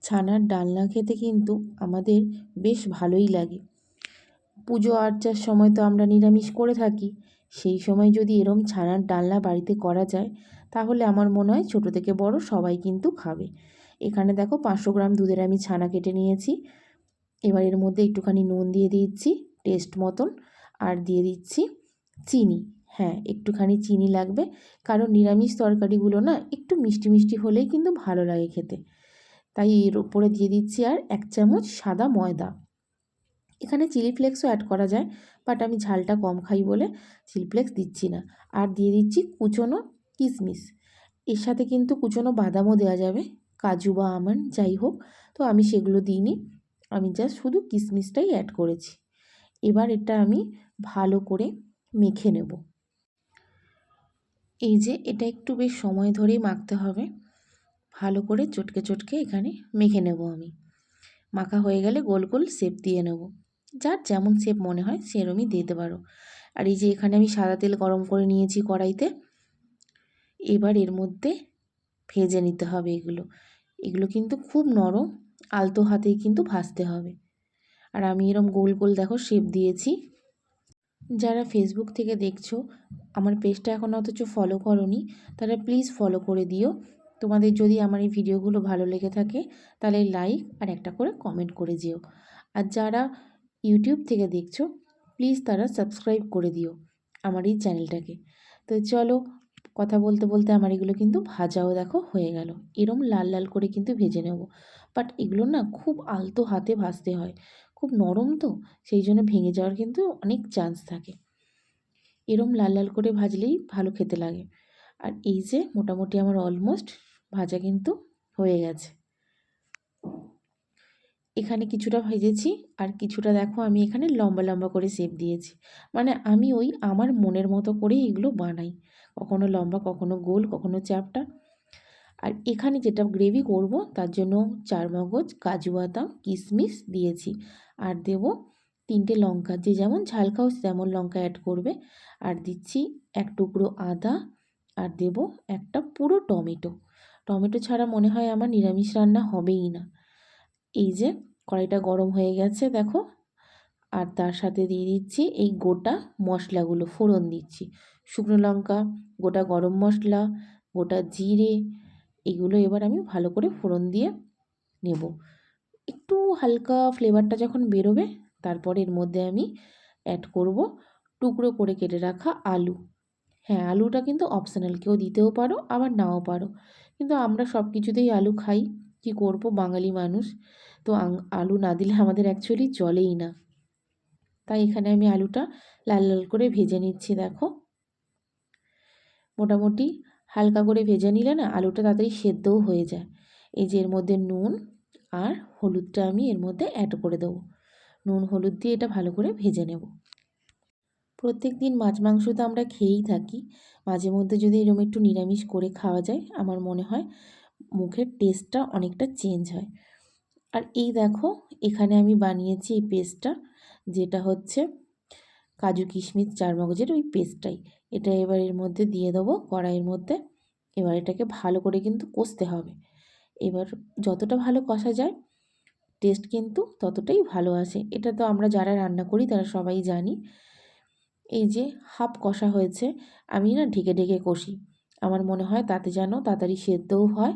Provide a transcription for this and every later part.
ছানার ডালনা খেতে কিন্তু আমাদের বেশ ভালোই লাগে। পুজো আর্চার সময় তো আমরা নিরামিষ করে থাকি, সেই সময় যদি এরম ছানার ডালনা বাড়িতে করা যায় তাহলে আমার মনে হয় ছোটো থেকে বড় সবাই কিন্তু খাবে। এখানে দেখো 500 গ্রাম দুধের আমি ছানা কেটে নিয়েছি। এবার এর মধ্যে একটুখানি নুন দিয়ে দিচ্ছি টেস্ট মতন, আর দিয়ে দিচ্ছি চিনি। হ্যাঁ, একটুখানি চিনি লাগবে, কারণ নিরামিষ তরকারিগুলো না একটু মিষ্টি মিষ্টি হলেই কিন্তু ভালো লাগে খেতে। তাই এর উপরে দিয়ে দিচ্ছি আর 1 চামচ সাদা ময়দা। এখানে চিলি ফ্লেক্সও অ্যাড করা যায়, বাট আমি ঝালটা কম খাই বলে চিলি ফ্লেক্স দিচ্ছি না। আর দিয়ে দিচ্ছি কুচনো কিশমিশ। এর সাথে কিন্তু কুচনো বাদামও দেওয়া যাবে, কাজু বা আমন্ড যাই হোক, তো আমি সেগুলো দিইনি, আমি জাস্ট শুধু কিশমিশটাই অ্যাড করেছি। এবার এটা আমি ভালো করে মেখে নেব। এই যে এটা একটু বেশ সময় ধরেই মাখতে হবে, ভালো করে চটকে চটকে এখানে মেখে নেব আমি। মাখা হয়ে গেলে গোল গোল শেপ দিয়ে নেব, যার যেমন শেপ মনে হয় সেরমই দিতে পারো। আর এই যে এখানে আমি সাদা তেল গরম করে নিয়েছি কড়াইতে। এবার এর মধ্যে ভেজে নিতে হবে এগুলো। এগুলো কিন্তু খুব নরম, আলতো হাতেই কিন্তু ভাজতে হবে। আর আমি এরম গোল গোল দেখো শেপ দিয়েছি। যারা ফেসবুক থেকে দেখছো, আমার পেজটা এখন অথচ ফলো করোনি, তারা প্লিজ ফলো করে দিও। তোমাদের যদি আমার এই ভিডিওগুলো ভালো লেগে থাকে তাহলে লাইক আর একটা করে কমেন্ট করে যেও। আর যারা ইউটিউব থেকে দেখছো প্লিজ তারা সাবস্ক্রাইব করে দিও আমার এই চ্যানেলটাকে। তো চলো, কথা বলতে বলতে আমার এগুলো কিন্তু ভাজাও দেখো হয়ে গেল। এরম লাল লাল করে কিন্তু ভেজে নেব, বাট এগুলো না খুব আলতো হাতে ভাজতে হয়, খুব নরম তো, সেই জন্য ভেঙে যাওয়ার কিন্তু অনেক চান্স থাকে। এরম লাল লাল করে ভাজলেই ভালো খেতে লাগে। আর এই যে মোটামুটি আমার অলমোস্ট ভাজা কিন্তু হয়ে গেছে। এখানে কিছুটা ভেজেছি আর কিছুটা দেখো আমি এখানে লম্বা লম্বা করে শেপ দিয়েছি। মানে আমি ওই আমার মনের মতো করেই এগুলো বানাই, কখনো লম্বা, কখনো গোল, কখনো চ্যাপ্টা। আর এখানে যেটা গ্রেভি করব তার জন্য 4 মগজ, কাজু বাদাম, কিশমিশ দিয়েছি। আর দেব 3টে লঙ্কা, যে যেমন ঝাল খাও তেমন লঙ্কা অ্যাড করবে। আর দিচ্ছি 1 টুকরো আদা, আর দেব একটা পুরো টমেটো। টমেটো ছাড়া মনে হয় আমার নিরামিষ রান্না হবেই না। এই যে কড়াইটা গরম হয়ে গেছে দেখো, আর তার সাথে দিয়ে দিচ্ছি এই গোটা মশলাগুলো, ফোড়ন দিচ্ছি শুকনো লঙ্কা, গোটা গরম মশলা, গোটা জিরে, এগুলো এবার আমি ভালো করে ফোড়ন দিয়ে নেব। একটু হালকা ফ্লেভারটা যখন বেরোবে তারপরে এর মধ্যে আমি অ্যাড করব টুকরো করে কেটে রাখা আলু। হ্যাঁ, আলুটা কিন্তু অপশনাল, কেউ দিতেও পারো আবার নাও পারো, কিন্তু আমরা সব কিছুতেই আলু খাই, কি করব বাঙালি মানুষ, তো আলু না দিলে আমাদের অ্যাকচুয়ালি চলেই না। তাই এখানে আমি আলুটা লাল লাল করে ভেজে নিচ্ছি দেখো। মোটামুটি হালকা করে ভেজে নিলে না আলুটা তাড়াতাড়ি সেদ্ধও হয়ে যায়। এই যে এর মধ্যে নুন আর হলুদটা আমি এর মধ্যে অ্যাড করে দেবো। নুন হলুদ দিয়ে এটা ভালো করে ভেজে নেব। প্রত্যেক দিন মাছ মাংস তো আমরা খেয়েই থাকি, মাঝে মধ্যে যদি এরকম একটু নিরামিষ করে খাওয়া যায় আমার মনে হয় মুখের টেস্টটা অনেকটা চেঞ্জ হয়। আর এই দেখো এখানে আমি বানিয়েছি এই পেস্টটা, যেটা হচ্ছে কাজু কিশমিশ 4 মগজের ওই পেস্টটাই। এটা এবার এর মধ্যে দিয়ে দেবো কড়াইয়ের মধ্যে। এবার এটাকে ভালো করে কিন্তু কষতে হবে। এবার যতটা ভালো কষা যায় টেস্ট কিন্তু ততটাই ভালো আসে, এটা তো আমরা যারা রান্না করি তারা সবাই জানি। এই যে হাফ কষা হয়েছে, আমি না ঢেকে ঢেকে কষি, আমার মনে হয় তাতে যেন তাড়াতাড়ি সেদ্ধও হয়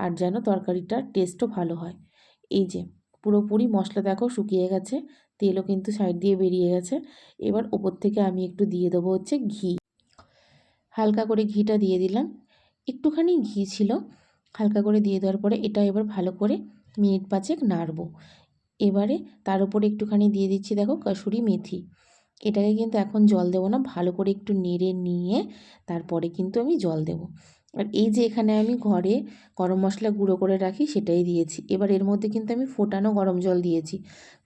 আর যেন তরকারিটার টেস্টও ভালো হয়। এই যে পুরোপুরি মশলা দেখো শুকিয়ে গেছে, তেলও কিন্তু সাইড দিয়ে বেরিয়ে গেছে। এবার ওপর থেকে আমি একটু দিয়ে দেবো হচ্ছে ঘি, হালকা করে ঘিটা দিয়ে দিলাম, একটুখানি ঘি ছিল, হালকা করে দিয়ে দেওয়ার পরে এটা এবার ভালো করে মিনিট 5 নাড়বো। এবারে তার উপরে একটুখানি দিয়ে দিচ্ছি দেখো কসুরি মেথি। এটাকে কিন্তু এখন জল দেবো না, ভালো করে একটু নেড়ে নিয়ে তারপরে কিন্তু আমি জল দেব। আর এই যে এখানে আমি ঘরে গরম মশলা গুঁড়ো করে রাখি সেটাই দিয়েছি। এবার এর মধ্যে কিন্তু আমি ফোটানো গরম জল দিয়েছি,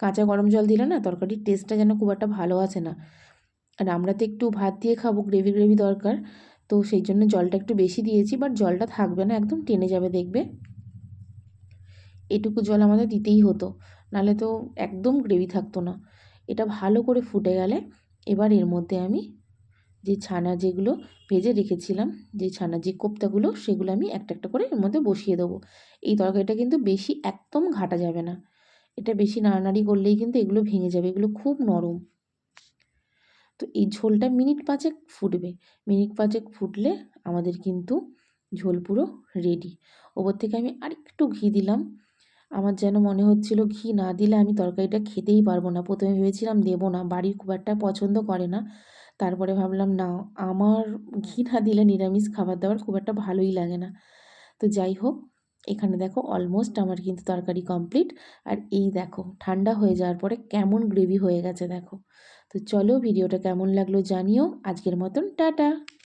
কাঁচা গরম জল দিলে না তরকারির টেস্টটা যেন খুব একটা ভালো আসে না। আর আমরা তো একটু ভাত দিয়ে খাবো, গ্রেভি গ্রেভি দরকার, তো সেই জন্য জলটা একটু বেশি দিয়েছি, বাট জলটা থাকবে না, একদম টেনে যাবে দেখবে। এটুকু জল আমাদের দিতেই হতো, নাহলে তো একদম গ্রেভি থাকতো না। এটা ভালো করে ফুটে গেলে এবার এর মধ্যে আমি যে ছানা যেগুলো ভেজে রেখেছিলাম, যে ছানা যে কোপ্তাগুলো, সেগুলো আমি একটা একটা করে এর মধ্যে বসিয়ে দেবো। এই তরকারিটা কিন্তু বেশি একদম ঘাটা যাবে না, এটা বেশি নাড়ানাড়ি করলেই কিন্তু এগুলো ভেঙে যাবে, এগুলো খুব নরম। তো এই ঝোলটা মিনিট 5 ফুটবে, মিনিট 5 ফুটলে আমাদের কিন্তু ঝোল পুরো রেডি। ওপর থেকে আমি আরেকটু ঘি দিলাম, আমার যেন মনে হচ্ছিল ঘি না দিলে আমি তরকারিটা খেতেই পারবো না। প্রথমে ভেবেছিলাম দেবো না, বাড়ির খুব একটা পছন্দ করে না, তারপরে ভাবলাম না, আমার ঘি না দিলে নিরামিষ খাবার দাবার খুব একটা ভালোই লাগে না। তো যাই হোক, এখানে দেখো অলমোস্ট আমার কিন্তু তরকারি কমপ্লিট। আর এই দেখো ঠান্ডা হয়ে যাওয়ার পরে কেমন গ্রেভি হয়ে গেছে দেখো। তো চলো, ভিডিওটা কেমন লাগলো জানিও। আজকের মতন টাটা।